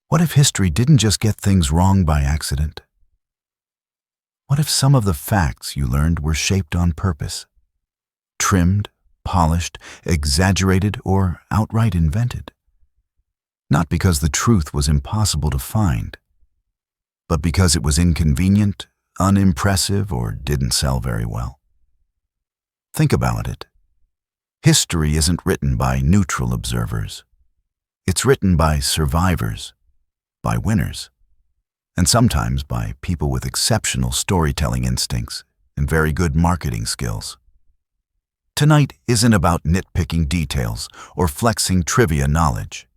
What if history didn't just get things wrong by accident? What if some of the facts you learned were shaped on purpose? Trimmed, polished, exaggerated, or outright invented? Not because the truth was impossible to find, but because it was inconvenient, unimpressive, or didn't sell very well. Think about it. History isn't written by neutral observers. It's written by survivors, by winners, and sometimes by people with exceptional storytelling instincts and very good marketing skills. Tonight isn't about nitpicking details or flexing trivia knowledge.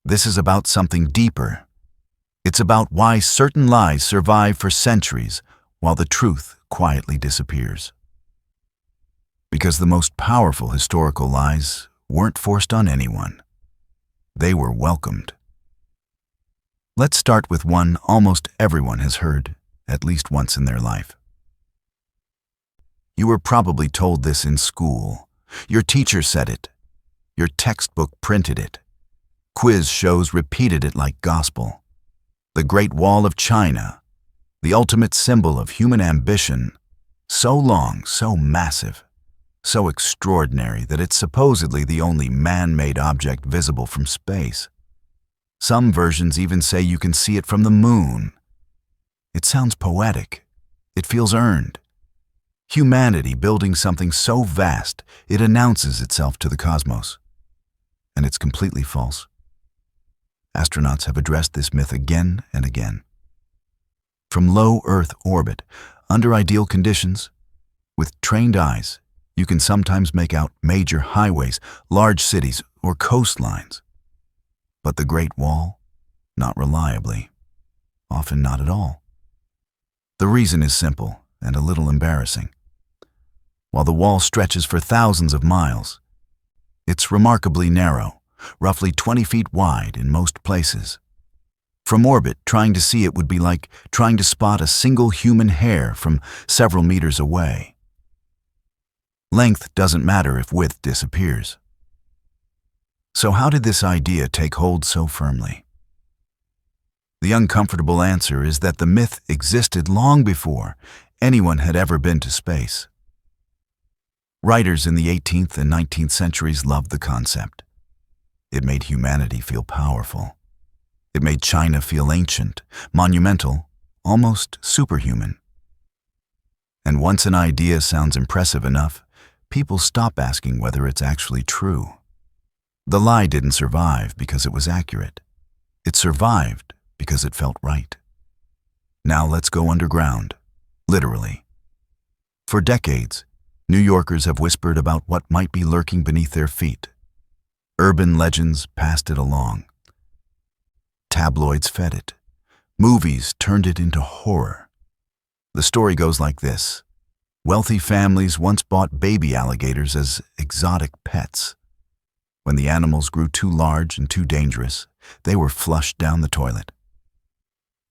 This is about something deeper. It's about why certain lies survive for centuries while the truth quietly disappears. Because the most powerful historical lies weren't forced on anyone. They were welcomed. Let's start with one almost everyone has heard at least once in their life. You were probably told this in school. Your teacher said it. Your textbook printed it. Quiz shows repeated it like gospel. The Great Wall of China, the ultimate symbol of human ambition, so long, so massive, so extraordinary that it's supposedly the only man-made object visible from space. Some versions even say you can see it from the moon. It sounds poetic. It feels earned. Humanity building something so vast, it announces itself to the cosmos. And it's completely false. Astronauts have addressed this myth again and again. From low Earth orbit, under ideal conditions, with trained eyes, you can sometimes make out major highways, large cities, or coastlines. But the Great Wall, not reliably, often not at all. The reason is simple and a little embarrassing. While the wall stretches for thousands of miles, it's remarkably narrow, roughly 20 feet wide in most places. From orbit, trying to see it would be like trying to spot a single human hair from several meters away. Length doesn't matter if width disappears. So how did this idea take hold so firmly? The uncomfortable answer is that the myth existed long before anyone had ever been to space. Writers in the 18th and 19th centuries loved the concept. It made humanity feel powerful. It made China feel ancient, monumental, almost superhuman. And once an idea sounds impressive enough, people stop asking whether it's actually true. The lie didn't survive because it was accurate. It survived because it felt right. Now let's go underground, literally. For decades, New Yorkers have whispered about what might be lurking beneath their feet. Urban legends passed it along. Tabloids fed it. Movies turned it into horror. The story goes like this. Wealthy families once bought baby alligators as exotic pets. When the animals grew too large and too dangerous, they were flushed down the toilet.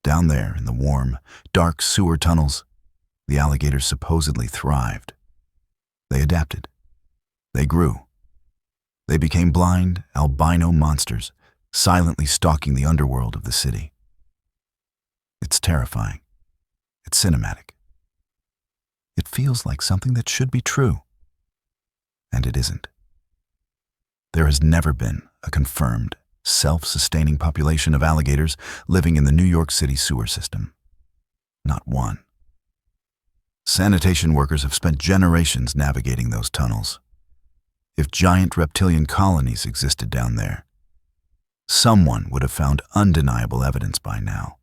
Down there in the warm, dark sewer tunnels, the alligators supposedly thrived. They adapted. They grew. They became blind, albino monsters, silently stalking the underworld of the city. It's terrifying. It's cinematic. It feels like something that should be true. And it isn't. There has never been a confirmed, self-sustaining population of alligators living in the New York City sewer system. Not one. Sanitation workers have spent generations navigating those tunnels. If giant reptilian colonies existed down there, someone would have found undeniable evidence by now.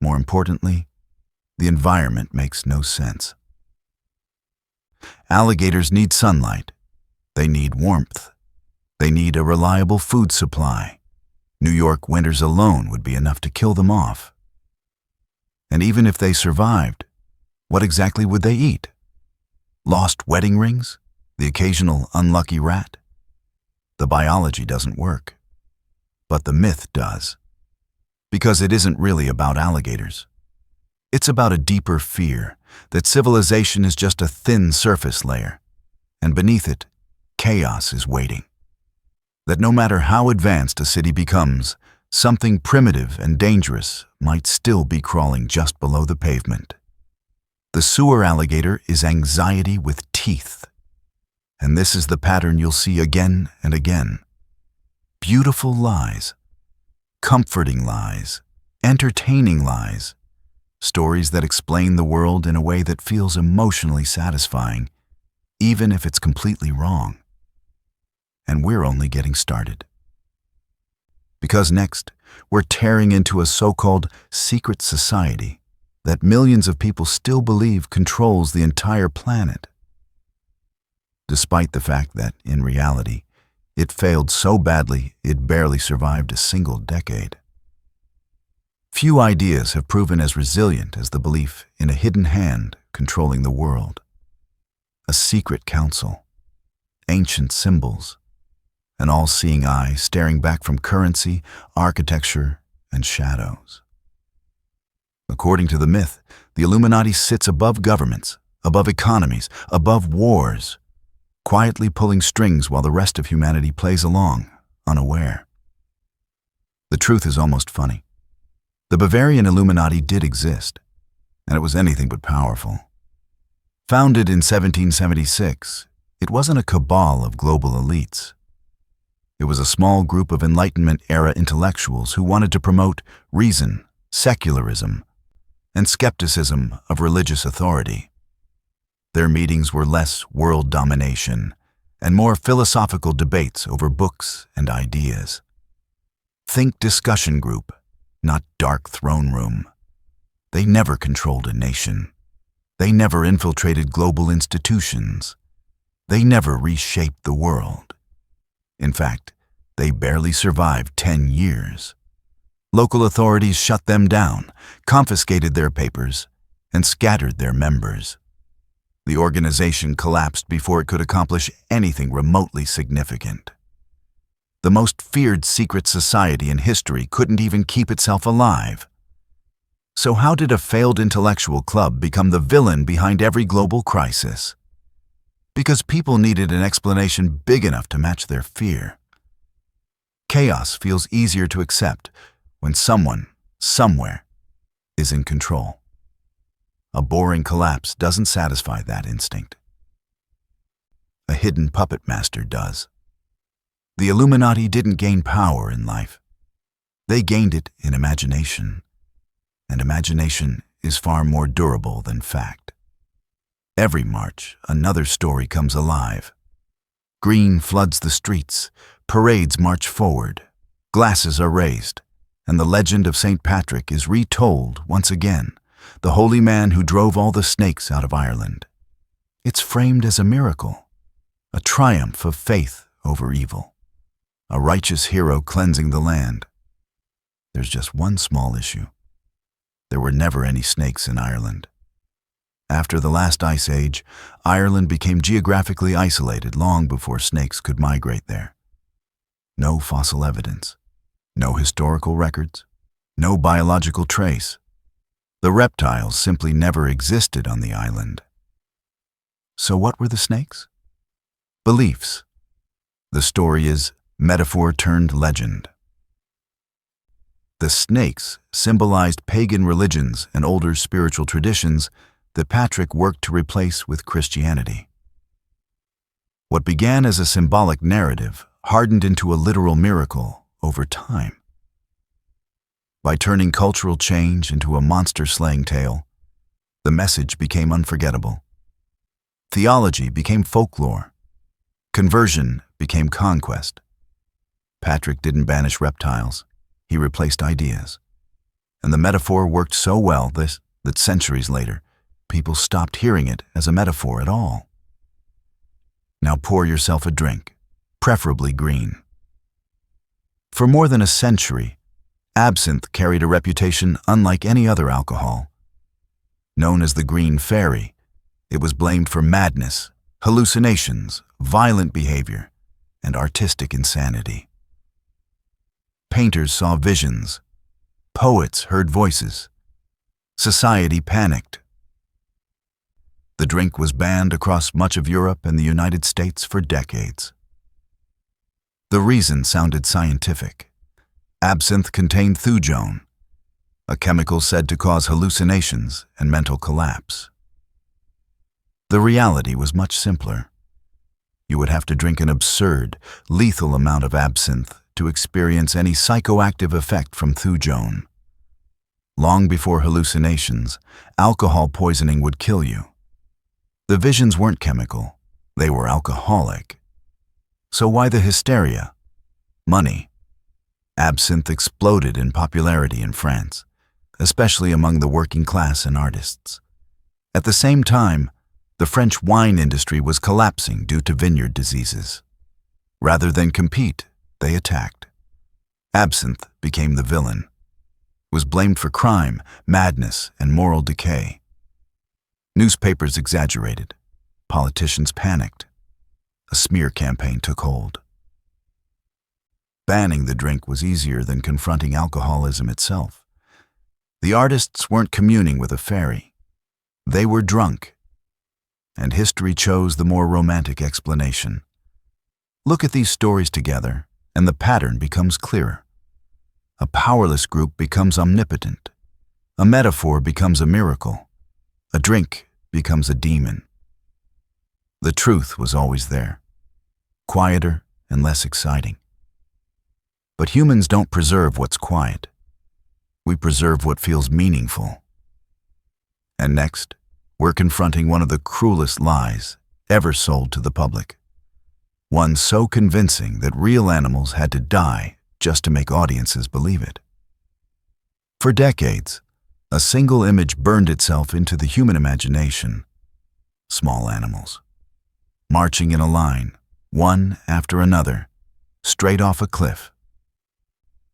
More importantly, the environment makes no sense. Alligators need sunlight. They need warmth. They need a reliable food supply. New York winters alone would be enough to kill them off. And even if they survived, what exactly would they eat? Lost wedding rings? The occasional unlucky rat? The biology doesn't work. But the myth does. Because it isn't really about alligators. It's about a deeper fear that civilization is just a thin surface layer, and beneath it, chaos is waiting. That no matter how advanced a city becomes, something primitive and dangerous might still be crawling just below the pavement. The sewer alligator is anxiety with teeth. And this is the pattern you'll see again and again. Beautiful lies, comforting lies, entertaining lies, stories that explain the world in a way that feels emotionally satisfying, even if it's completely wrong. And we're only getting started. Because next, we're tearing into a so-called secret society that millions of people still believe controls the entire planet, despite the fact that, in reality, it failed so badly it barely survived a single decade. Few ideas have proven as resilient as the belief in a hidden hand controlling the world. A secret council, ancient symbols, an all-seeing eye staring back from currency, architecture, and shadows. According to the myth, the Illuminati sits above governments, above economies, above wars, quietly pulling strings while the rest of humanity plays along, unaware. The truth is almost funny. The Bavarian Illuminati did exist, and it was anything but powerful. Founded in 1776, it wasn't a cabal of global elites. It was a small group of Enlightenment-era intellectuals who wanted to promote reason, secularism, and skepticism of religious authority. Their meetings were less world domination and more philosophical debates over books and ideas. Think discussion group, not dark throne room. They never controlled a nation. They never infiltrated global institutions. They never reshaped the world. In fact, they barely survived 10 years. Local authorities shut them down, confiscated their papers, and scattered their members. The organization collapsed before it could accomplish anything remotely significant. The most feared secret society in history couldn't even keep itself alive. So how did a failed intellectual club become the villain behind every global crisis? Because people needed an explanation big enough to match their fear. Chaos feels easier to accept when someone, somewhere, is in control. A boring collapse doesn't satisfy that instinct. A hidden puppet master does. The Illuminati didn't gain power in life. They gained it in imagination. And imagination is far more durable than fact. Every March, another story comes alive. Green floods the streets, parades march forward, glasses are raised, and the legend of St. Patrick is retold once again, the holy man who drove all the snakes out of Ireland. It's framed as a miracle, a triumph of faith over evil, a righteous hero cleansing the land. There's just one small issue. There were never any snakes in Ireland. After the last ice age, Ireland became geographically isolated long before snakes could migrate there. No fossil evidence, no historical records, no biological trace. The reptiles simply never existed on the island. So what were the snakes? Beliefs. The story is metaphor turned legend. The snakes symbolized pagan religions and older spiritual traditions that Patrick worked to replace with Christianity. What began as a symbolic narrative hardened into a literal miracle over time. By turning cultural change into a monster-slaying tale, the message became unforgettable. Theology became folklore. Conversion became conquest. Patrick didn't banish reptiles. He replaced ideas. And the metaphor worked so well that centuries later, people stopped hearing it as a metaphor at all. Now pour yourself a drink, preferably green. For more than a century, absinthe carried a reputation unlike any other alcohol. Known as the Green Fairy, it was blamed for madness, hallucinations, violent behavior, and artistic insanity. Painters saw visions. Poets heard voices. Society panicked. The drink was banned across much of Europe and the United States for decades. The reason sounded scientific. Absinthe contained thujone, a chemical said to cause hallucinations and mental collapse. The reality was much simpler. You would have to drink an absurd, lethal amount of absinthe to experience any psychoactive effect from thujone. Long before hallucinations, alcohol poisoning would kill you. The visions weren't chemical, they were alcoholic. So why the hysteria? Money. Absinthe exploded in popularity in France, especially among the working class and artists. At the same time, the French wine industry was collapsing due to vineyard diseases. Rather than compete, they attacked. Absinthe became the villain. It was blamed for crime, madness, and moral decay. Newspapers exaggerated. Politicians panicked. A smear campaign took hold. Banning the drink was easier than confronting alcoholism itself. The artists weren't communing with a fairy. They were drunk. And history chose the more romantic explanation. Look at these stories together, and the pattern becomes clearer. A powerless group becomes omnipotent. A metaphor becomes a miracle. A drink becomes a demon. The truth was always there, quieter and less exciting. But humans don't preserve what's quiet. We preserve what feels meaningful. And next, we're confronting one of the cruelest lies ever sold to the public. One so convincing that real animals had to die just to make audiences believe it. For decades, a single image burned itself into the human imagination. Small animals, marching in a line, one after another, straight off a cliff.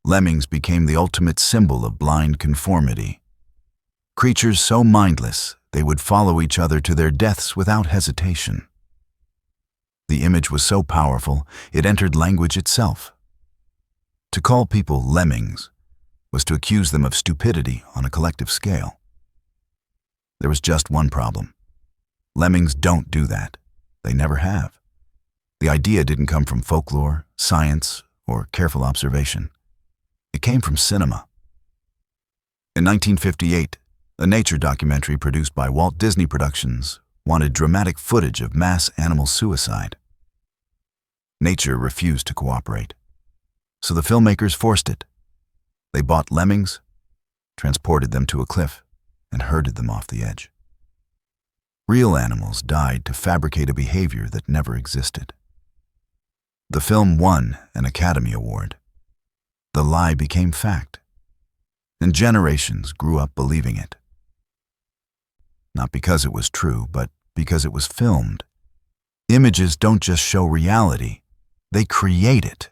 Lemmings became the ultimate symbol of blind conformity. Creatures so mindless, they would follow each other to their deaths without hesitation. The image was so powerful, it entered language itself. To call people lemmings was to accuse them of stupidity on a collective scale. There was just one problem. Lemmings don't do that. They never have. The idea didn't come from folklore, science, or careful observation. It came from cinema. In 1958, a nature documentary produced by Walt Disney Productions wanted dramatic footage of mass animal suicide. Nature refused to cooperate, so the filmmakers forced it. They bought lemmings, transported them to a cliff, and herded them off the edge. Real animals died to fabricate a behavior that never existed. The film won an Academy Award. The lie became fact, and generations grew up believing it. Not because it was true, but because it was filmed. Images don't just show reality, they create it.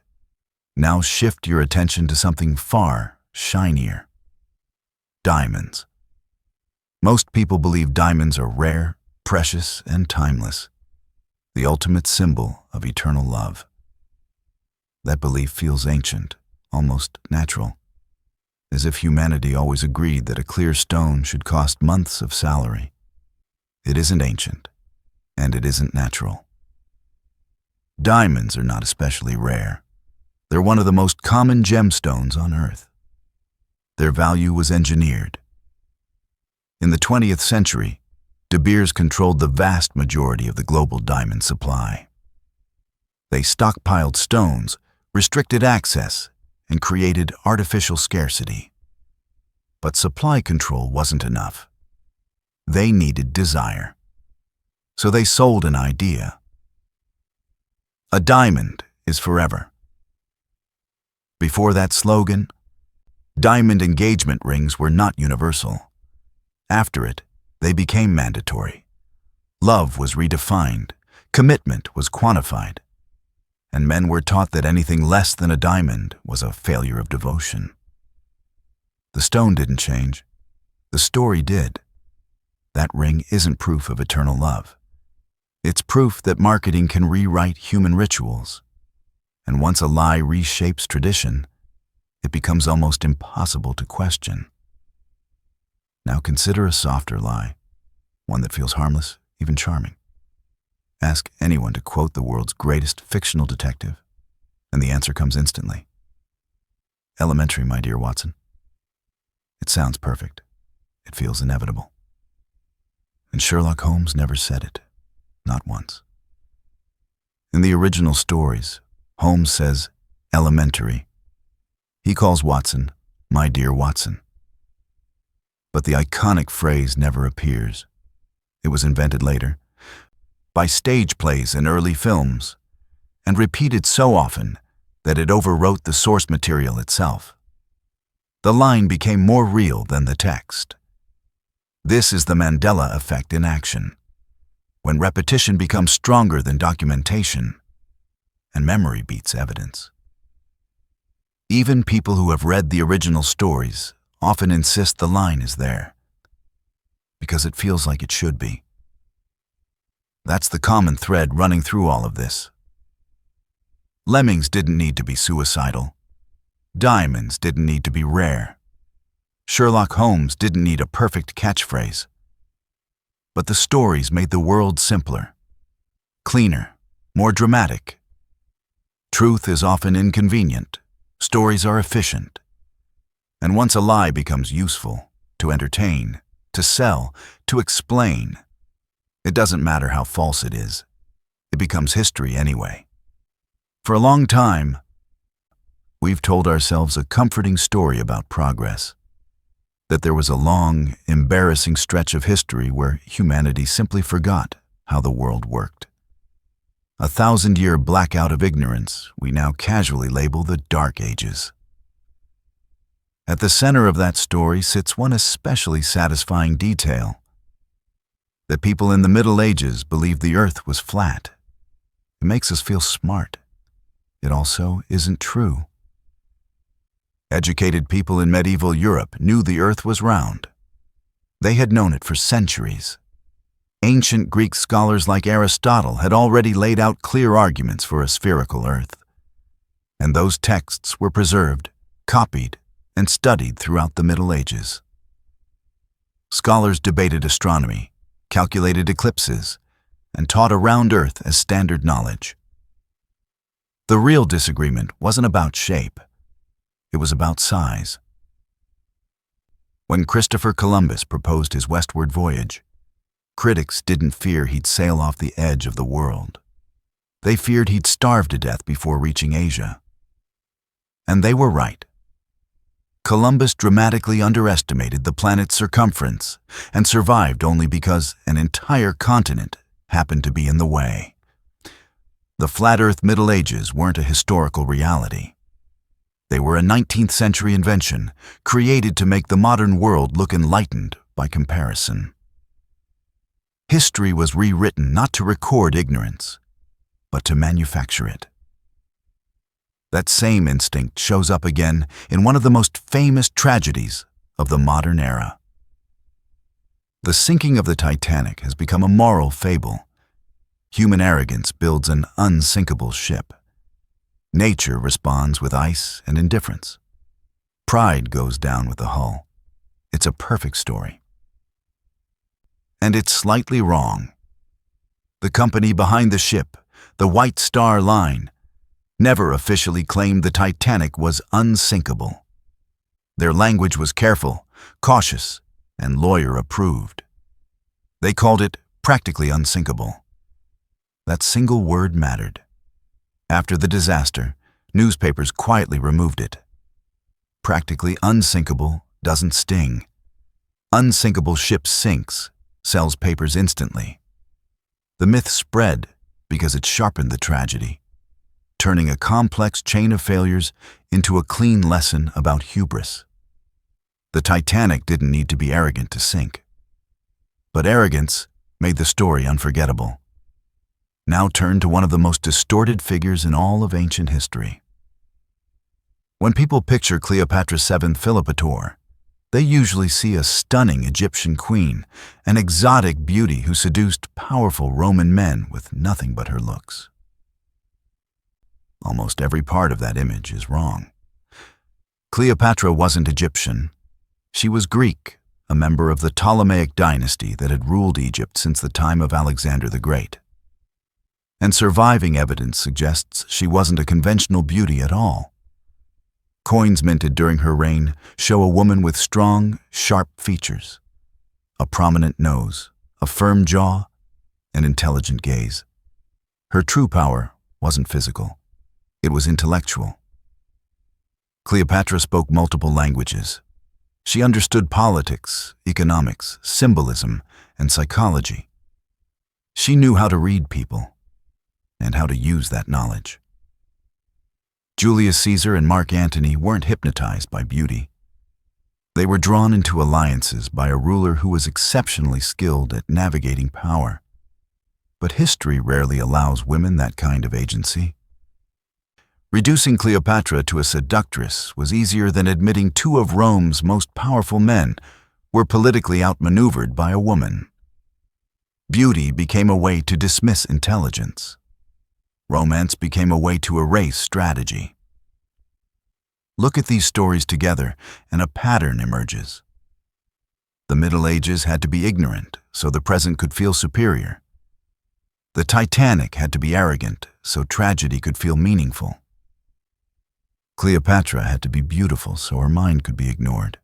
Now shift your attention to something far shinier. Diamonds. Most people believe diamonds are rare, precious, and timeless, the ultimate symbol of eternal love. That belief feels ancient, almost natural, as if humanity always agreed that a clear stone should cost months of salary. It isn't ancient, and it isn't natural. Diamonds are not especially rare. They're one of the most common gemstones on Earth. Their value was engineered. In the 20th century, De Beers controlled the vast majority of the global diamond supply. They stockpiled stones, restricted access, and created artificial scarcity. But supply control wasn't enough. They needed desire. So they sold an idea. A diamond is forever. Before that slogan, diamond engagement rings were not universal. After it, they became mandatory. Love was redefined, commitment was quantified, and men were taught that anything less than a diamond was a failure of devotion. The stone didn't change. The story did. That ring isn't proof of eternal love. It's proof that marketing can rewrite human rituals. And once a lie reshapes tradition, it becomes almost impossible to question. Now consider a softer lie, one that feels harmless, even charming. Ask anyone to quote the world's greatest fictional detective, and the answer comes instantly. Elementary, my dear Watson. It sounds perfect. It feels inevitable. And Sherlock Holmes never said it, not once. In the original stories, Holmes says elementary. He calls Watson, my dear Watson. But the iconic phrase never appears. It was invented later, by stage plays and early films, and repeated so often that it overwrote the source material itself. The line became more real than the text. This is the Mandela effect in action, when repetition becomes stronger than documentation, and memory beats evidence. Even people who have read the original stories often insist the line is there, because it feels like it should be. That's the common thread running through all of this. Lemmings didn't need to be suicidal. Diamonds didn't need to be rare. Sherlock Holmes didn't need a perfect catchphrase. But the stories made the world simpler, cleaner, more dramatic. Truth is often inconvenient. Stories are efficient. And once a lie becomes useful, to entertain, to sell, to explain, it doesn't matter how false it is. It becomes history anyway. For a long time, we've told ourselves a comforting story about progress, that there was a long, embarrassing stretch of history where humanity simply forgot how the world worked. A 1,000-year blackout of ignorance we now casually label the Dark Ages. At the center of that story sits one especially satisfying detail: that people in the Middle Ages believed the earth was flat. It makes us feel smart. It also isn't true. Educated people in medieval Europe knew the earth was round. They had known it for centuries. Ancient Greek scholars like Aristotle had already laid out clear arguments for a spherical earth. And those texts were preserved, copied, and studied throughout the Middle Ages. Scholars debated astronomy, calculated eclipses, and taught a round earth as standard knowledge. The real disagreement wasn't about shape. It was about size. When Christopher Columbus proposed his westward voyage, critics didn't fear he'd sail off the edge of the world. They feared he'd starve to death before reaching Asia. And they were right. Columbus dramatically underestimated the planet's circumference and survived only because an entire continent happened to be in the way. The flat Earth Middle Ages weren't a historical reality. They were a 19th century invention created to make the modern world look enlightened by comparison. History was rewritten not to record ignorance, but to manufacture it. That same instinct shows up again in one of the most famous tragedies of the modern era. The sinking of the Titanic has become a moral fable. Human arrogance builds an unsinkable ship. Nature responds with ice and indifference. Pride goes down with the hull. It's a perfect story. And it's slightly wrong. The company behind the ship, the White Star Line, never officially claimed the Titanic was unsinkable. Their language was careful, cautious, and lawyer-approved. They called it practically unsinkable. That single word mattered. After the disaster, newspapers quietly removed it. Practically unsinkable doesn't sting. Unsinkable ship sinks, sells papers instantly. The myth spread because it sharpened the tragedy, turning a complex chain of failures into a clean lesson about hubris. The Titanic didn't need to be arrogant to sink. But arrogance made the story unforgettable. Now turn to one of the most distorted figures in all of ancient history. When people picture Cleopatra's seventh Philopator, they usually see a stunning Egyptian queen, an exotic beauty who seduced powerful Roman men with nothing but her looks. Almost every part of that image is wrong. Cleopatra wasn't Egyptian. She was Greek, a member of the Ptolemaic dynasty that had ruled Egypt since the time of Alexander the Great. And surviving evidence suggests she wasn't a conventional beauty at all. Coins minted during her reign show a woman with strong, sharp features, a prominent nose, a firm jaw, an intelligent gaze. Her true power wasn't physical, it was intellectual. Cleopatra spoke multiple languages. She understood politics, economics, symbolism, and psychology. She knew how to read people and how to use that knowledge. Julius Caesar and Mark Antony weren't hypnotized by beauty. They were drawn into alliances by a ruler who was exceptionally skilled at navigating power. But history rarely allows women that kind of agency. Reducing Cleopatra to a seductress was easier than admitting two of Rome's most powerful men were politically outmaneuvered by a woman. Beauty became a way to dismiss intelligence. Romance became a way to erase strategy. Look at these stories together, and a pattern emerges. The Middle Ages had to be ignorant, so the present could feel superior. The Titanic had to be arrogant, so tragedy could feel meaningful. Cleopatra had to be beautiful, so her mind could be ignored.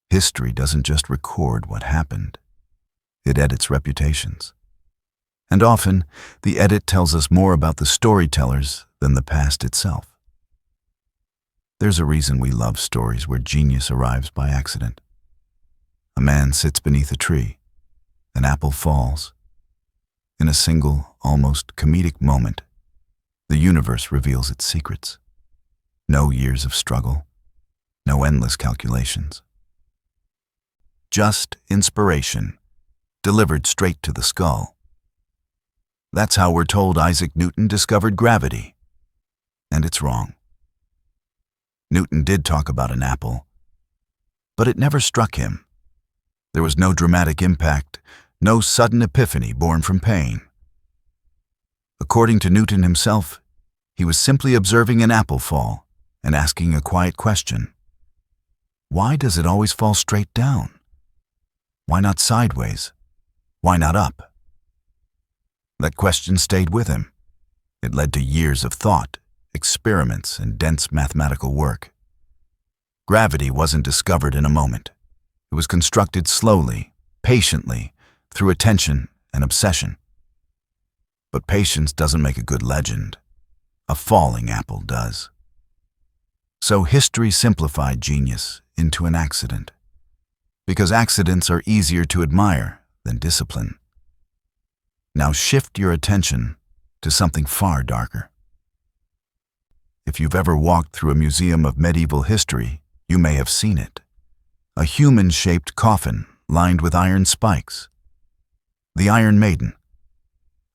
History doesn't just record what happened. It edits reputations. And often, the edit tells us more about the storytellers than the past itself. There's a reason we love stories where genius arrives by accident. A man sits beneath a tree. An apple falls. In a single, almost comedic moment, the universe reveals its secrets. No years of struggle, no endless calculations. Just inspiration, delivered straight to the skull. That's how we're told Isaac Newton discovered gravity. And it's wrong. Newton did talk about an apple, but it never struck him. There was no dramatic impact, no sudden epiphany born from pain. According to Newton himself, he was simply observing an apple fall and asking a quiet question. Why does it always fall straight down? Why not sideways? Why not up? That question stayed with him. It led to years of thought, experiments, and dense mathematical work. Gravity wasn't discovered in a moment. It was constructed slowly, patiently, through attention and obsession. But patience doesn't make a good legend. A falling apple does. So history simplified genius into an accident, because accidents are easier to admire than discipline. Now shift your attention to something far darker. If you've ever walked through a museum of medieval history, you may have seen it. A human-shaped coffin lined with iron spikes. The Iron Maiden.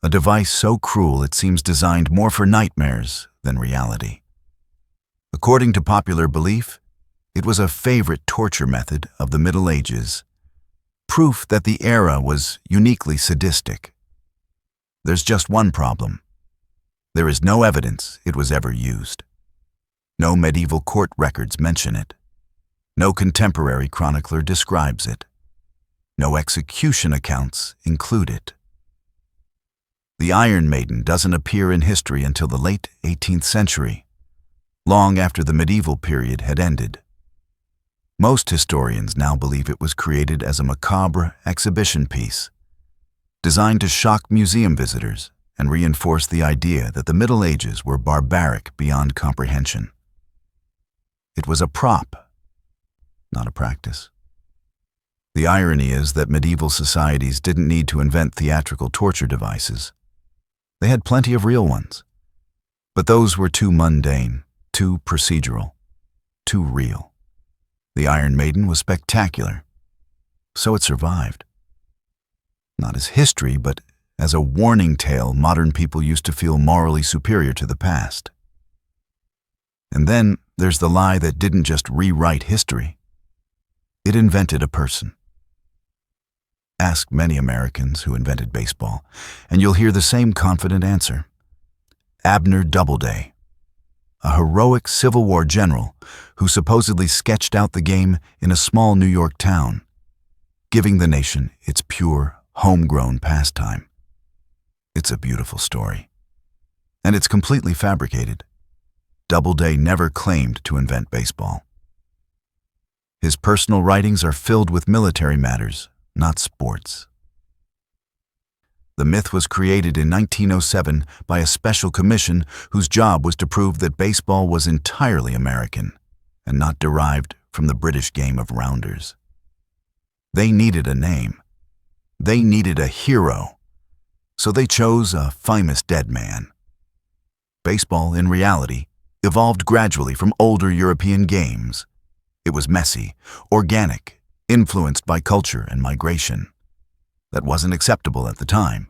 A device so cruel it seems designed more for nightmares than reality. According to popular belief, it was a favorite torture method of the Middle Ages, proof that the era was uniquely sadistic. There's just one problem. There is no evidence it was ever used. No medieval court records mention it. No contemporary chronicler describes it. No execution accounts include it. The Iron Maiden doesn't appear in history until the late 18th century, long after the medieval period had ended. Most historians now believe it was created as a macabre exhibition piece, designed to shock museum visitors and reinforce the idea that the Middle Ages were barbaric beyond comprehension. It was a prop, not a practice. The irony is that medieval societies didn't need to invent theatrical torture devices. They had plenty of real ones. But those were too mundane, too procedural, too real. The Iron Maiden was spectacular, so it survived. Not as history, but as a warning tale modern people used to feel morally superior to the past. And then there's the lie that didn't just rewrite history. It invented a person. Ask many Americans who invented baseball, and you'll hear the same confident answer. Abner Doubleday, a heroic Civil War general who supposedly sketched out the game in a small New York town, giving the nation its pure, homegrown pastime. It's a beautiful story. And it's completely fabricated. Doubleday never claimed to invent baseball. His personal writings are filled with military matters, not sports. The myth was created in 1907 by a special commission whose job was to prove that baseball was entirely American and not derived from the British game of rounders. They needed a name. They needed a hero. So they chose a famous dead man. Baseball, in reality, evolved gradually from older European games. It was messy, organic, influenced by culture and migration. That wasn't acceptable at the time.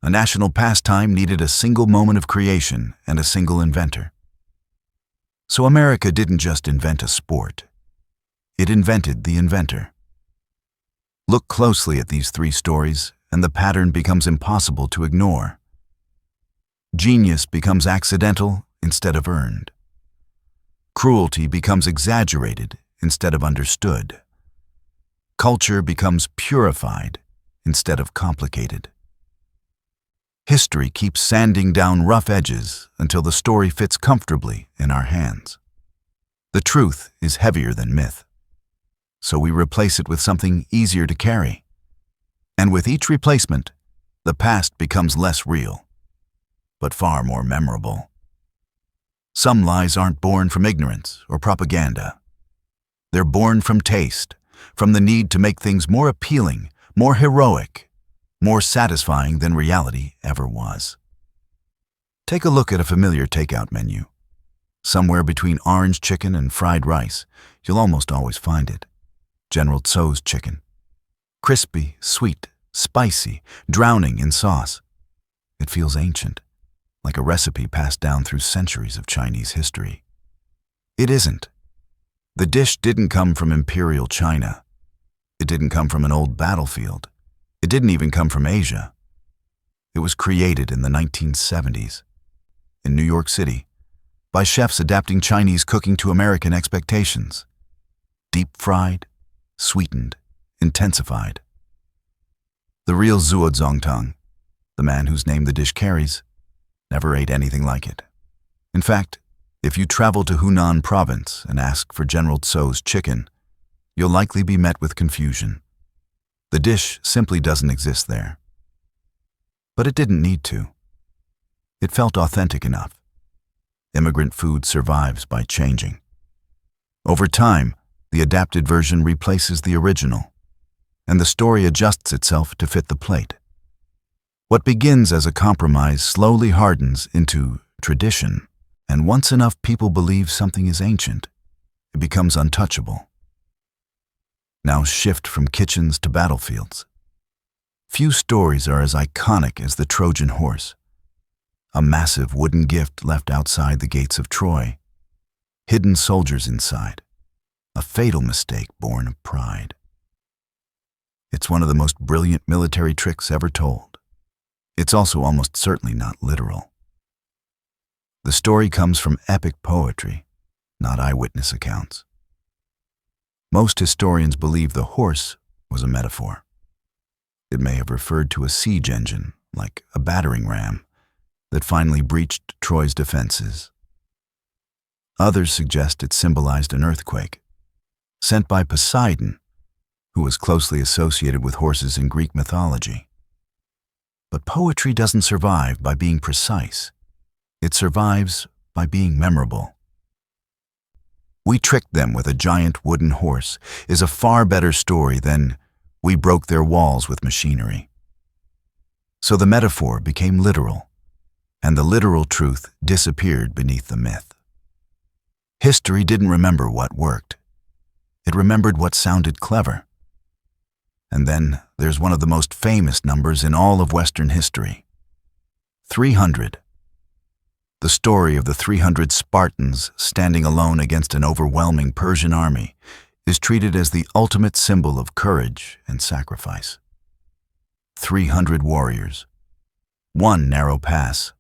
A national pastime needed a single moment of creation and a single inventor. So America didn't just invent a sport. It invented the inventor. Look closely at these three stories, and the pattern becomes impossible to ignore. Genius becomes accidental instead of earned. Cruelty becomes exaggerated instead of understood. Culture becomes purified instead of complicated. History keeps sanding down rough edges until the story fits comfortably in our hands. The truth is heavier than myth, so we replace it with something easier to carry. And with each replacement, the past becomes less real, but far more memorable. Some lies aren't born from ignorance or propaganda. They're born from taste, from the need to make things more appealing, more heroic, more satisfying than reality ever was. Take a look at a familiar takeout menu. Somewhere between orange chicken and fried rice, you'll almost always find it. General Tso's chicken. Crispy, sweet, spicy, drowning in sauce. It feels ancient, like a recipe passed down through centuries of Chinese history. It isn't. The dish didn't come from Imperial China. It didn't come from an old battlefield. It didn't even come from Asia. It was created in the 1970s, in New York City, by chefs adapting Chinese cooking to American expectations. Deep-fried, sweetened, intensified. The real Zuo Zongtang, the man whose name the dish carries, never ate anything like it. In fact, if you travel to Hunan province and ask for General Tso's chicken, you'll likely be met with confusion. The dish simply doesn't exist there. But it didn't need to. It felt authentic enough. Immigrant food survives by changing. Over time, the adapted version replaces the original, and the story adjusts itself to fit the plate. What begins as a compromise slowly hardens into tradition, and once enough people believe something is ancient, it becomes untouchable. Now shift from kitchens to battlefields. Few stories are as iconic as the Trojan horse, a massive wooden gift left outside the gates of Troy, hidden soldiers inside, a fatal mistake born of pride. It's one of the most brilliant military tricks ever told. It's also almost certainly not literal. The story comes from epic poetry, not eyewitness accounts. Most historians believe the horse was a metaphor. It may have referred to a siege engine, like a battering ram, that finally breached Troy's defenses. Others suggest it symbolized an earthquake, sent by Poseidon, who was closely associated with horses in Greek mythology. But poetry doesn't survive by being precise. It survives by being memorable. We tricked them with a giant wooden horse is a far better story than we broke their walls with machinery. So the metaphor became literal, and the literal truth disappeared beneath the myth. History didn't remember what worked. It remembered what sounded clever. And then there's one of the most famous numbers in all of Western history. 300. The story of the 300 Spartans standing alone against an overwhelming Persian army is treated as the ultimate symbol of courage and sacrifice. 300 warriors, one narrow pass,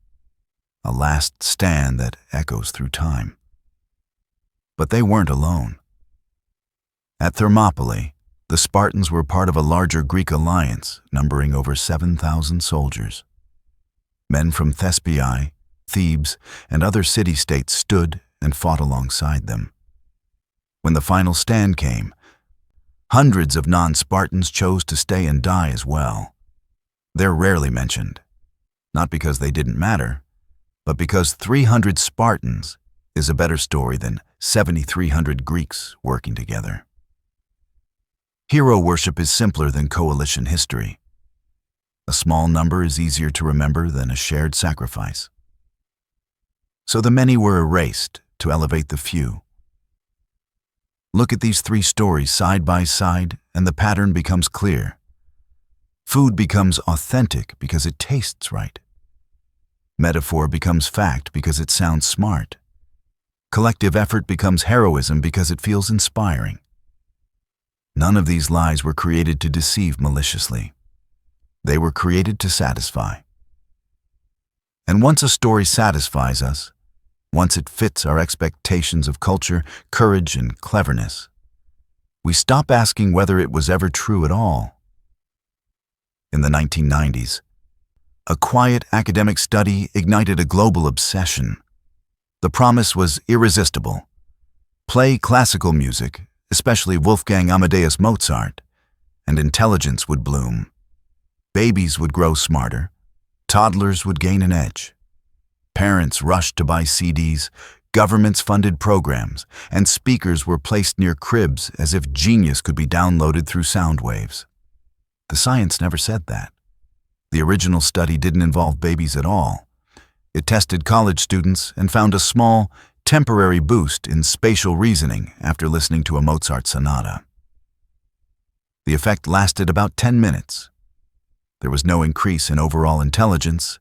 a last stand that echoes through time. But they weren't alone. At Thermopylae, the Spartans were part of a larger Greek alliance numbering over 7,000 soldiers. Men from Thespiae, Thebes, and other city-states stood and fought alongside them. When the final stand came, hundreds of non-Spartans chose to stay and die as well. They're rarely mentioned, not because they didn't matter, but because 300 Spartans is a better story than 7,300 Greeks working together. Hero worship is simpler than coalition history. A small number is easier to remember than a shared sacrifice. So the many were erased to elevate the few. Look at these three stories side by side, and the pattern becomes clear. Food becomes authentic because it tastes right. Metaphor becomes fact because it sounds smart. Collective effort becomes heroism because it feels inspiring. None of these lies were created to deceive maliciously. They were created to satisfy. And once a story satisfies us, once it fits our expectations of culture, courage, and cleverness, we stop asking whether it was ever true at all. In the 1990s, a quiet academic study ignited a global obsession. The promise was irresistible. Play classical music, especially Wolfgang Amadeus Mozart, and intelligence would bloom. Babies would grow smarter. Toddlers would gain an edge. Parents rushed to buy CDs, governments funded programs, and speakers were placed near cribs as if genius could be downloaded through sound waves. The science never said that. The original study didn't involve babies at all. It tested college students and found a small, temporary boost in spatial reasoning after listening to a Mozart sonata. The effect lasted about 10 minutes. There was no increase in overall intelligence,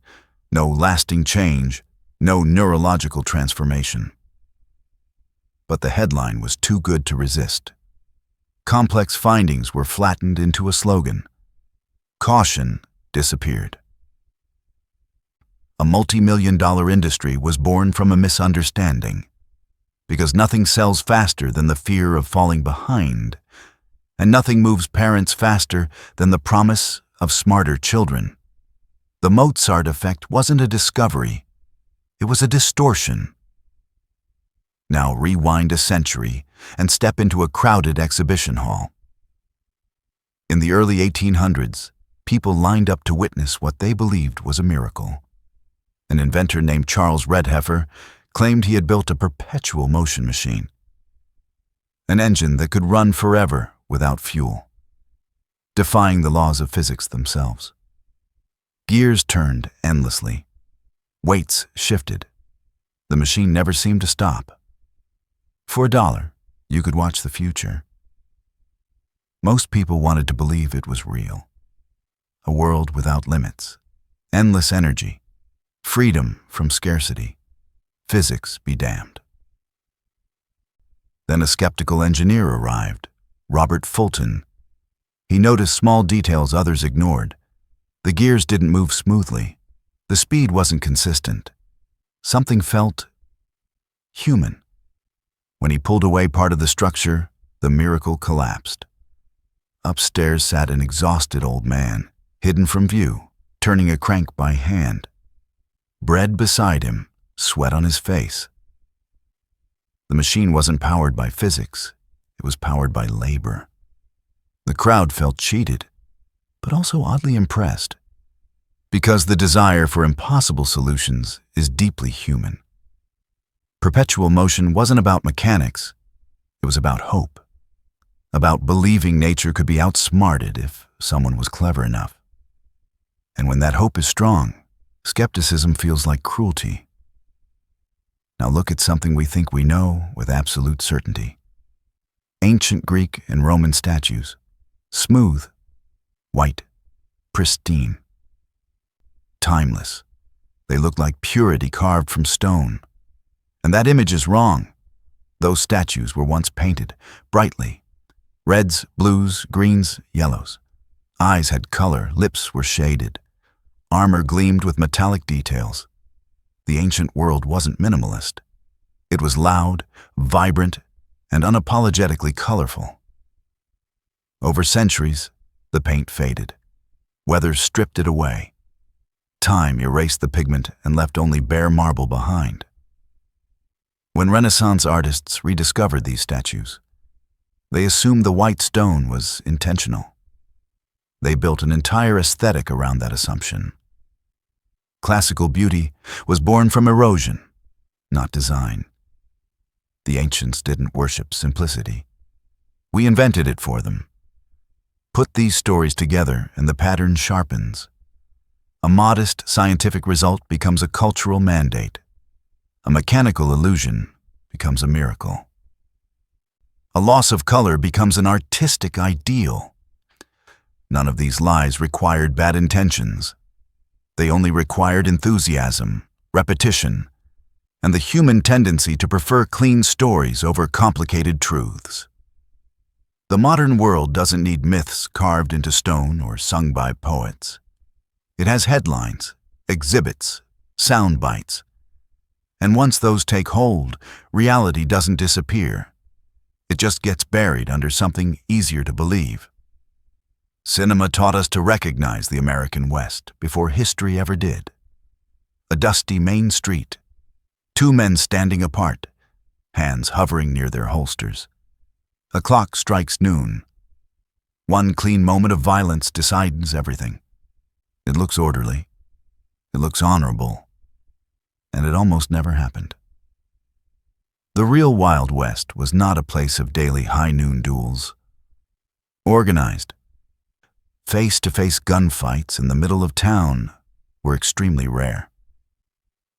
no lasting change, no neurological transformation. But the headline was too good to resist. Complex findings were flattened into a slogan. Caution disappeared. A multi-million-dollar industry was born from a misunderstanding, because nothing sells faster than the fear of falling behind, and nothing moves parents faster than the promise of smarter children. The Mozart effect wasn't a discovery, it was a distortion. Now rewind a century and step into a crowded exhibition hall. In the early 1800s, people lined up to witness what they believed was a miracle. An inventor named Charles Redheffer claimed he had built a perpetual motion machine, an engine that could run forever without fuel, defying the laws of physics themselves. Gears turned endlessly. Weights shifted. The machine never seemed to stop. For $1, you could watch the future. Most people wanted to believe it was real. A world without limits, endless energy, freedom from scarcity, physics be damned. Then a skeptical engineer arrived, Robert Fulton. He noticed small details others ignored. The gears didn't move smoothly. The speed wasn't consistent. Something felt human. When he pulled away part of the structure, the miracle collapsed. Upstairs sat an exhausted old man, hidden from view, turning a crank by hand. Bread beside him, sweat on his face. The machine wasn't powered by physics. It was powered by labor. The crowd felt cheated, but also oddly impressed, because the desire for impossible solutions is deeply human. Perpetual motion wasn't about mechanics. It was about hope, about believing nature could be outsmarted if someone was clever enough. And when that hope is strong, skepticism feels like cruelty. Now look at something we think we know with absolute certainty. Ancient Greek and Roman statues. Smooth, white, pristine. Timeless. They look like purity carved from stone. And that image is wrong. Those statues were once painted, brightly. Reds, blues, greens, yellows. Eyes had color, lips were shaded. Armor gleamed with metallic details. The ancient world wasn't minimalist. It was loud, vibrant, and unapologetically colorful. Over centuries, the paint faded. Weather stripped it away. time erased the pigment and left only bare marble behind. When Renaissance artists rediscovered these statues, they assumed the white stone was intentional. They built an entire aesthetic around that assumption. Classical beauty was born from erosion, not design. The ancients didn't worship simplicity. We invented it for them. Put these stories together and the pattern sharpens. A modest scientific result becomes a cultural mandate. A mechanical illusion becomes a miracle. A loss of color becomes an artistic ideal. None of these lies required bad intentions. They only required enthusiasm, repetition, and the human tendency to prefer clean stories over complicated truths. The modern world doesn't need myths carved into stone or sung by poets. It has headlines, exhibits, sound bites. And once those take hold, reality doesn't disappear. It just gets buried under something easier to believe. Cinema taught us to recognize the American West before history ever did. A dusty main street, two men standing apart, hands hovering near their holsters. A clock strikes noon. One clean moment of violence decides everything. It looks orderly, it looks honorable, and it almost never happened. The real Wild West was not a place of daily high-noon duels. Organized, face-to-face gunfights in the middle of town were extremely rare.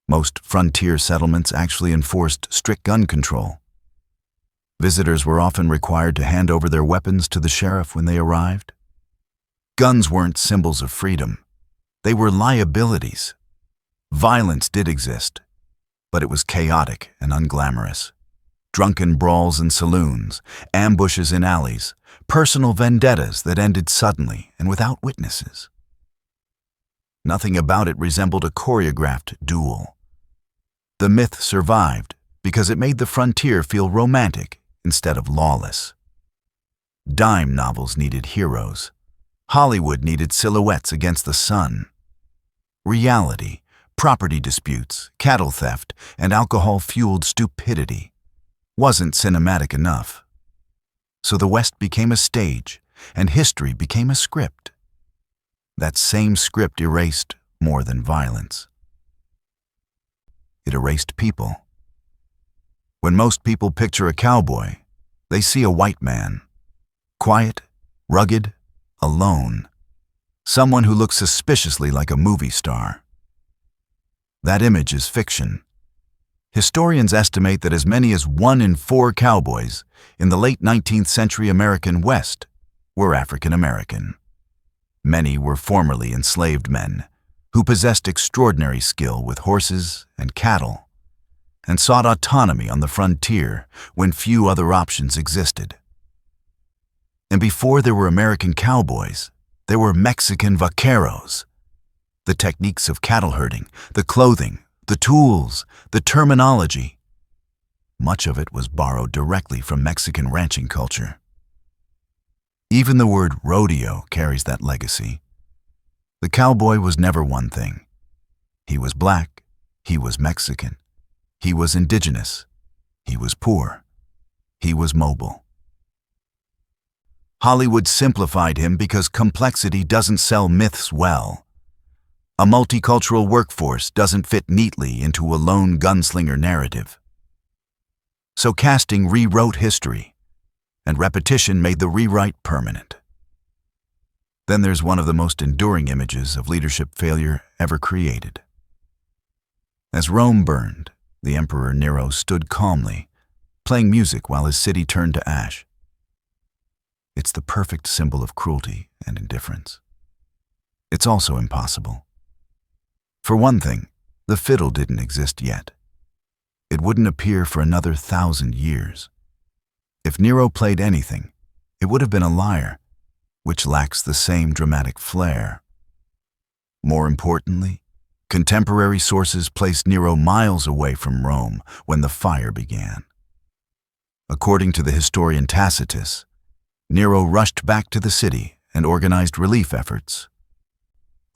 Most frontier settlements actually enforced strict gun control. Visitors were often required to hand over their weapons to the sheriff when they arrived. Guns weren't symbols of freedom. They were liabilities. Violence did exist, but it was chaotic and unglamorous. Drunken brawls in saloons, ambushes in alleys, personal vendettas that ended suddenly and without witnesses. Nothing about it resembled a choreographed duel. The myth survived because it made the frontier feel romantic instead of lawless. Dime novels needed heroes. Hollywood needed silhouettes against the sun. Reality, property disputes, cattle theft, and alcohol-fueled stupidity wasn't cinematic enough. So the West became a stage, and history became a script. That same script erased more than violence. It erased people. When most people picture a cowboy, they see a white man. Quiet, rugged, alone. Someone who looks suspiciously like a movie star. That image is fiction. Historians estimate that as many as 1 in 4 cowboys in the late 19th century American West were African American. Many were formerly enslaved men who possessed extraordinary skill with horses and cattle and sought autonomy on the frontier when few other options existed. And before there were American cowboys, there were Mexican vaqueros. The techniques of cattle herding, the clothing, the tools, the terminology. Much of it was borrowed directly from Mexican ranching culture. Even the word rodeo carries that legacy. The cowboy was never one thing. He was black, he was Mexican, he was indigenous, he was poor, he was mobile. Hollywood simplified him because complexity doesn't sell myths well. A multicultural workforce doesn't fit neatly into a lone gunslinger narrative. So casting rewrote history, and repetition made the rewrite permanent. Then there's one of the most enduring images of leadership failure ever created. As Rome burned, the Emperor Nero stood calmly, playing music while his city turned to ash. It's the perfect symbol of cruelty and indifference. It's also impossible. For one thing, the fiddle didn't exist yet. It wouldn't appear for another 1,000 years. If Nero played anything, it would have been a lyre, which lacks the same dramatic flair. More importantly, contemporary sources placed Nero miles away from Rome when the fire began. According to the historian Tacitus, Nero rushed back to the city and organized relief efforts.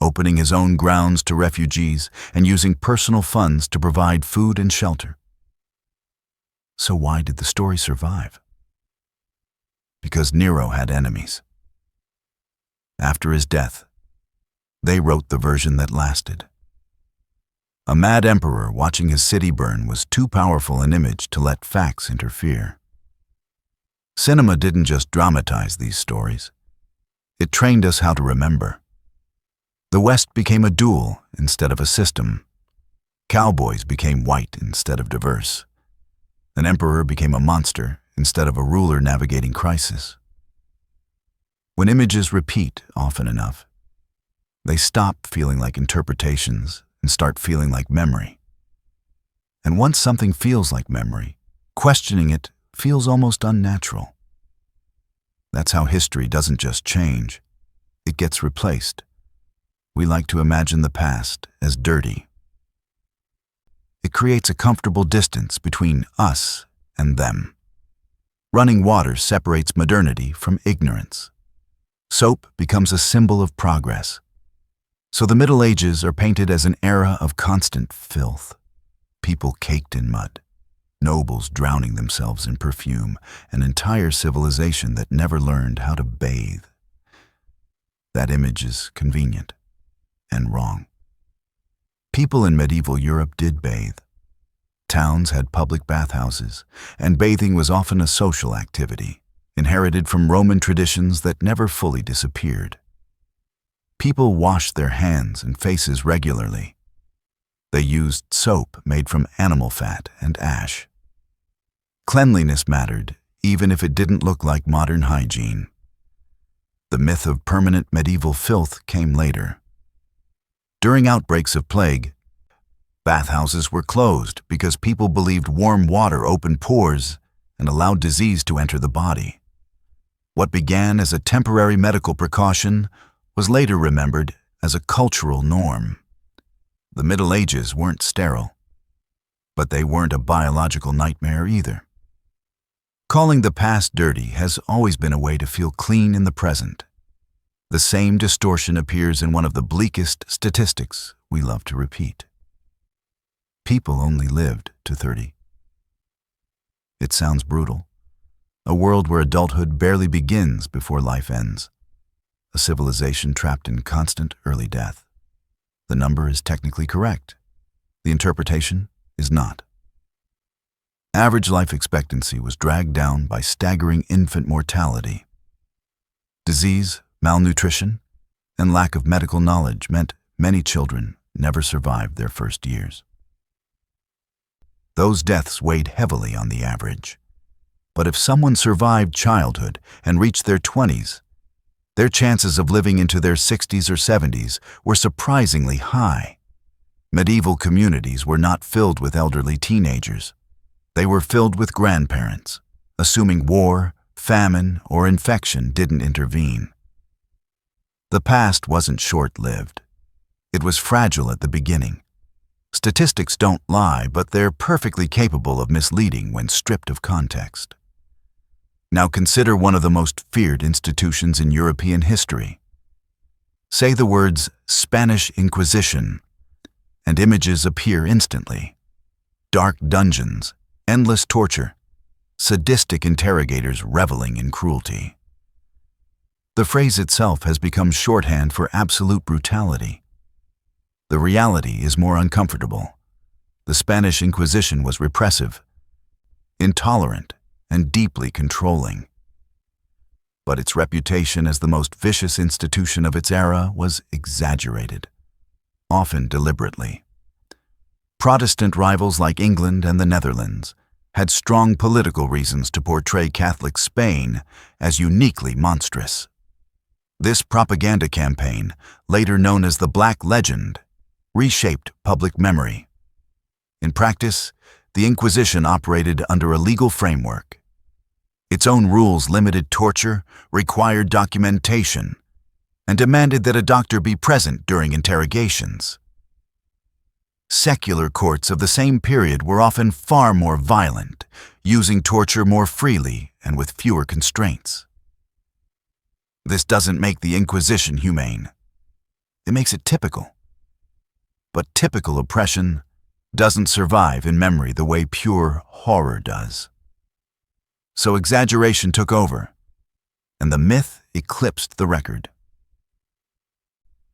opening his own grounds to refugees and using personal funds to provide food and shelter. So why did the story survive? Because Nero had enemies. After his death, they wrote the version that lasted. A mad emperor watching his city burn was too powerful an image to let facts interfere. Cinema didn't just dramatize these stories. It trained us how to remember. The West became a duel instead of a system. Cowboys became white instead of diverse. An emperor became a monster instead of a ruler navigating crisis. When images repeat often enough, they stop feeling like interpretations and start feeling like memory. And once something feels like memory, questioning it feels almost unnatural. That's how history doesn't just change, it gets replaced. We like to imagine the past as dirty. It creates a comfortable distance between us and them. Running water separates modernity from ignorance. Soap becomes a symbol of progress. So the Middle Ages are painted as an era of constant filth. People caked in mud, nobles drowning themselves in perfume, an entire civilization that never learned how to bathe. That image is convenient and wrong. People in medieval Europe did bathe. Towns had public bathhouses, and bathing was often a social activity, inherited from Roman traditions that never fully disappeared. People washed their hands and faces regularly. They used soap made from animal fat and ash. Cleanliness mattered, even if it didn't look like modern hygiene. The myth of permanent medieval filth came later. During outbreaks of plague, bathhouses were closed because people believed warm water opened pores and allowed disease to enter the body. What began as a temporary medical precaution was later remembered as a cultural norm. The Middle Ages weren't sterile, but they weren't a biological nightmare either. Calling the past dirty has always been a way to feel clean in the present. The same distortion appears in one of the bleakest statistics we love to repeat. People only lived to 30. It sounds brutal. A world where adulthood barely begins before life ends. A civilization trapped in constant early death. The number is technically correct. The interpretation is not. Average life expectancy was dragged down by staggering infant mortality. Disease, malnutrition, and lack of medical knowledge meant many children never survived their first years. Those deaths weighed heavily on the average. But if someone survived childhood and reached their 20s, their chances of living into their 60s or 70s were surprisingly high. Medieval communities were not filled with elderly teenagers. They were filled with grandparents, assuming war, famine, or infection didn't intervene. The past wasn't short-lived. It was fragile at the beginning. Statistics don't lie, but they're perfectly capable of misleading when stripped of context. Now consider one of the most feared institutions in European history. Say the words Spanish Inquisition, and images appear instantly. Dark dungeons, endless torture, sadistic interrogators reveling in cruelty. The phrase itself has become shorthand for absolute brutality. The reality is more uncomfortable. The Spanish Inquisition was repressive, intolerant, and deeply controlling. But its reputation as the most vicious institution of its era was exaggerated, often deliberately. Protestant rivals like England and the Netherlands had strong political reasons to portray Catholic Spain as uniquely monstrous. This propaganda campaign, later known as the Black Legend, reshaped public memory. In practice, the Inquisition operated under a legal framework. Its own rules limited torture, required documentation, and demanded that a doctor be present during interrogations. Secular courts of the same period were often far more violent, using torture more freely and with fewer constraints. This doesn't make the Inquisition humane. It makes it typical. But typical oppression doesn't survive in memory the way pure horror does. So exaggeration took over, and the myth eclipsed the record.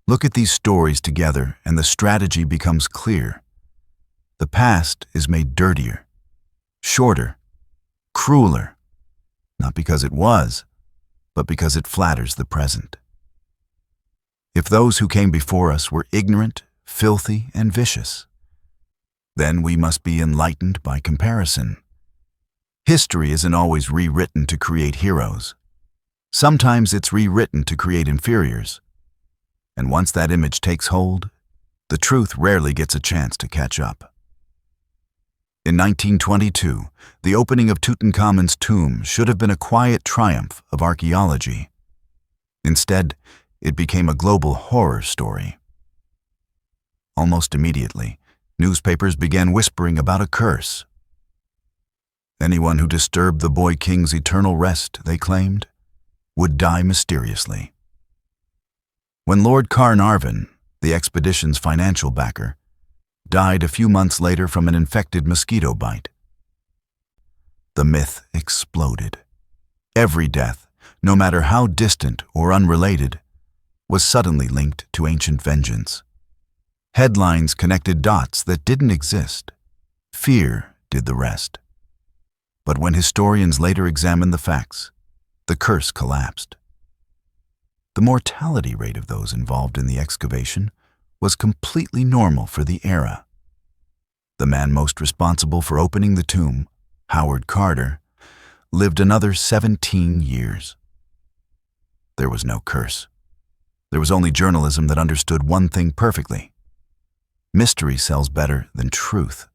Look at these stories together, and the strategy becomes clear. The past is made dirtier, shorter, crueler, not because it was, but because it flatters the present. If those who came before us were ignorant, filthy, and vicious, then we must be enlightened by comparison. History isn't always rewritten to create heroes. Sometimes it's rewritten to create inferiors. And once that image takes hold, the truth rarely gets a chance to catch up. In 1922, the opening of Tutankhamun's tomb should have been a quiet triumph of archaeology. Instead, it became a global horror story. Almost immediately, newspapers began whispering about a curse. Anyone who disturbed the boy king's eternal rest, they claimed, would die mysteriously. When Lord Carnarvon, the expedition's financial backer, died a few months later from an infected mosquito bite, the myth exploded. Every death, no matter how distant or unrelated, was suddenly linked to ancient vengeance. Headlines connected dots that didn't exist. Fear did the rest. But when historians later examined the facts, the curse collapsed. The mortality rate of those involved in the excavation was completely normal for the era. The man most responsible for opening the tomb, Howard Carter, lived another 17 years. There was no curse. There was only journalism that understood one thing perfectly. Mystery sells better than truth.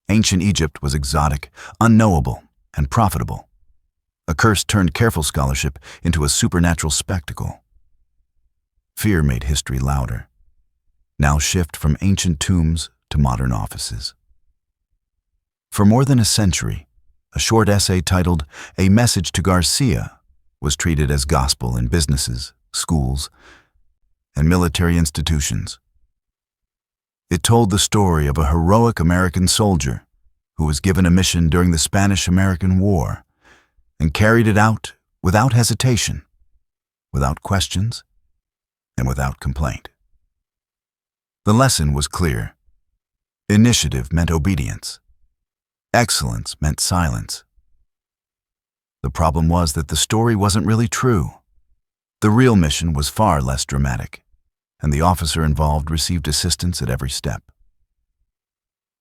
Ancient Egypt was exotic, unknowable, and profitable. A curse turned careful scholarship into a supernatural spectacle. Fear made history louder. Now shift from ancient tombs to modern offices. For more than a century, a short essay titled "A Message to Garcia" was treated as gospel in businesses, schools, and military institutions. It told the story of a heroic American soldier who was given a mission during the Spanish-American War and carried it out without hesitation, without questions, and without complaint. The lesson was clear. Initiative meant obedience. Excellence meant silence. The problem was that the story wasn't really true. The real mission was far less dramatic, and the officer involved received assistance at every step.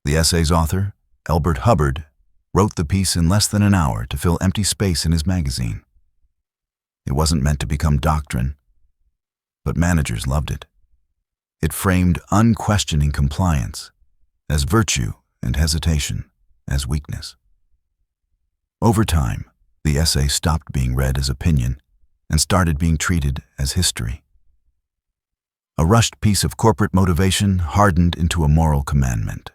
The essay's author, Elbert Hubbard, wrote the piece in less than an hour to fill empty space in his magazine. It wasn't meant to become doctrine, but managers loved it. It framed unquestioning compliance as virtue and hesitation as weakness. Over time, the essay stopped being read as opinion and started being treated as history. A rushed piece of corporate motivation hardened into a moral commandment.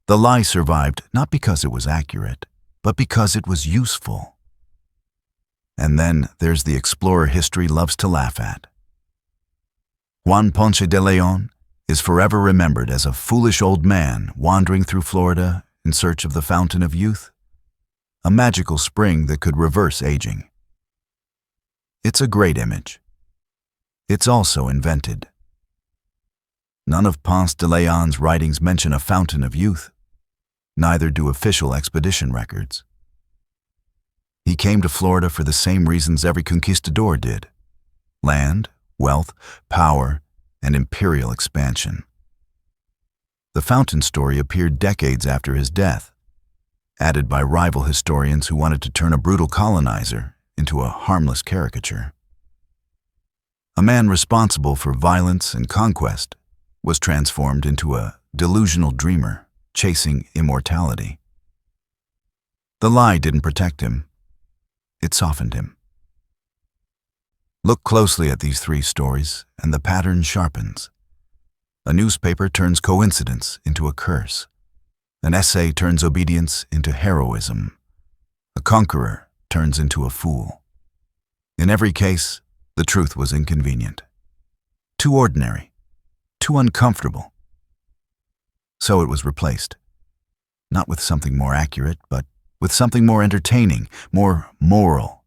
The lie survived not because it was accurate, but because it was useful. And then there's the explorer history loves to laugh at. Juan Ponce de Leon is forever remembered as a foolish old man wandering through Florida in search of the fountain of youth, a magical spring that could reverse aging. It's a great image. It's also invented. None of Ponce de Leon's writings mention a fountain of youth. Neither do official expedition records. He came to Florida for the same reasons every conquistador did: land, wealth, power, and imperial expansion. The fountain story appeared decades after his death, added by rival historians who wanted to turn a brutal colonizer into a harmless caricature. A man responsible for violence and conquest was transformed into a delusional dreamer chasing immortality. The lie didn't protect him. It softened him. Look closely at these three stories, and the pattern sharpens. A newspaper turns coincidence into a curse. An essay turns obedience into heroism. A conqueror turns into a fool. In every case, the truth was inconvenient. too ordinary, too uncomfortable. So it was replaced, not with something more accurate, but with something more entertaining, more moral,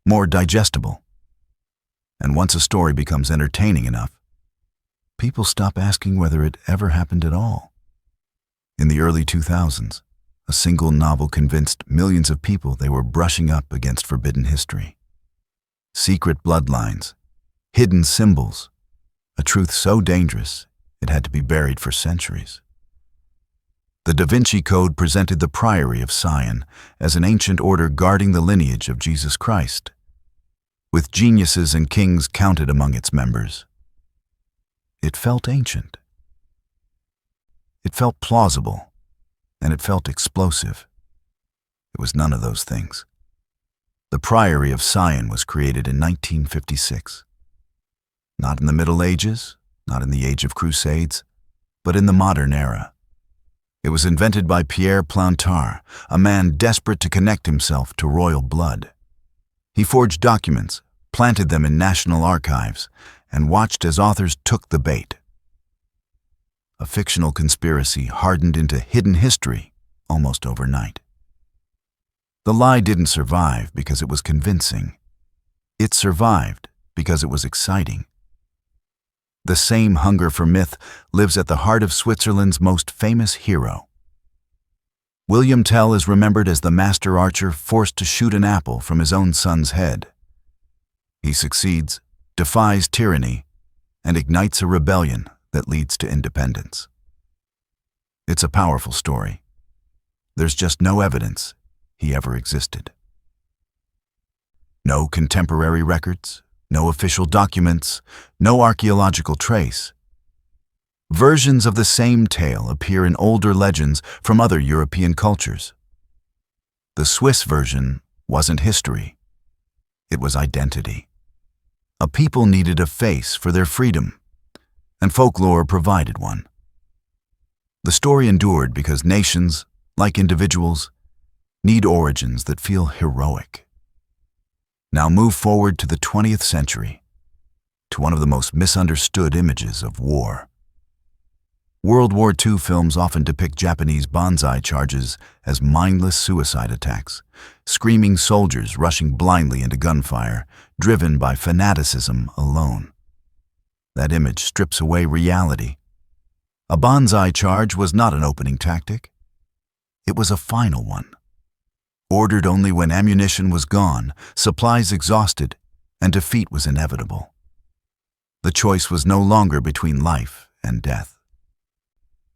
more digestible. And once a story becomes entertaining enough, people stop asking whether it ever happened at all. In the early 2000s, a single novel convinced millions of people they were brushing up against forbidden history. Secret bloodlines, hidden symbols, a truth so dangerous it had to be buried for centuries. The Da Vinci Code presented the Priory of Sion as an ancient order guarding the lineage of Jesus Christ, with geniuses and kings counted among its members. It felt ancient. It felt plausible, and it felt explosive. It was none of those things. The Priory of Sion was created in 1956. Not in the Middle Ages, not in the Age of Crusades, but in the modern era. It was invented by Pierre Plantard, a man desperate to connect himself to royal blood. He forged documents, planted them in national archives, and watched as authors took the bait. A fictional conspiracy hardened into hidden history almost overnight. The lie didn't survive because it was convincing. It survived because it was exciting. The same hunger for myth lives at the heart of Switzerland's most famous hero. William Tell is remembered as the master archer forced to shoot an apple from his own son's head. He succeeds, defies tyranny, and ignites a rebellion that leads to independence. It's a powerful story. There's just no evidence he ever existed. No contemporary records, no official documents, no archaeological trace. Versions of the same tale appear in older legends from other European cultures. The Swiss version wasn't history. It was identity. A people needed a face for their freedom, and folklore provided one. The story endured because nations, like individuals, need origins that feel heroic. Now move forward to the 20th century, to one of the most misunderstood images of war. World War II films often depict Japanese banzai charges as mindless suicide attacks, screaming soldiers rushing blindly into gunfire, driven by fanaticism alone. That image strips away reality. A banzai charge was not an opening tactic. It was a final one. Ordered only when ammunition was gone, supplies exhausted, and defeat was inevitable. The choice was no longer between life and death,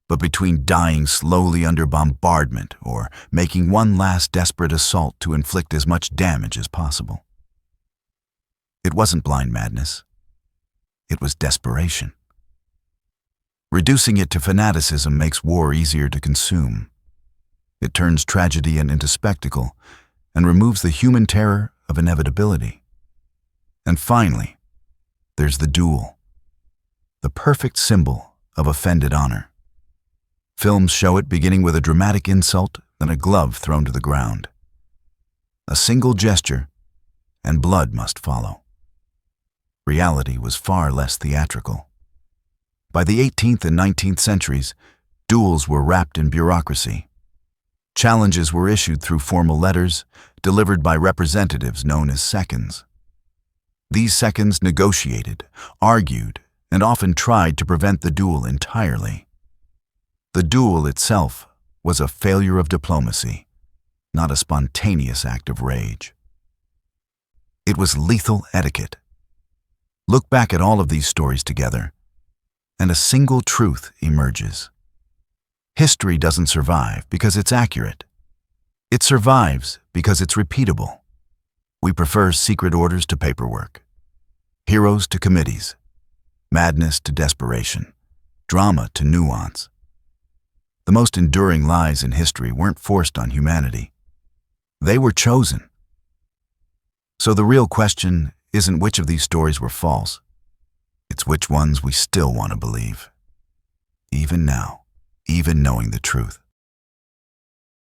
but between dying slowly under bombardment or making one last desperate assault to inflict as much damage as possible. It wasn't blind madness. It was desperation. Reducing it to fanaticism makes war easier to consume. It turns tragedy into spectacle and removes the human terror of inevitability. And finally, there's the duel, the perfect symbol of offended honor. Films show it beginning with a dramatic insult, then a glove thrown to the ground. A single gesture, and blood must follow. Reality was far less theatrical. By the 18th and 19th centuries, duels were wrapped in bureaucracy. Challenges were issued through formal letters, delivered by representatives known as seconds. These seconds negotiated, argued, and often tried to prevent the duel entirely. The duel itself was a failure of diplomacy, not a spontaneous act of rage. It was lethal etiquette. Look back at all of these stories together, and a single truth emerges. History doesn't survive because it's accurate. It survives because it's repeatable. We prefer secret orders to paperwork, heroes to committees, madness to desperation, drama to nuance. The most enduring lies in history weren't forced on humanity. They were chosen. So the real question isn't which of these stories were false. It's which ones we still want to believe. Even now, even knowing the truth.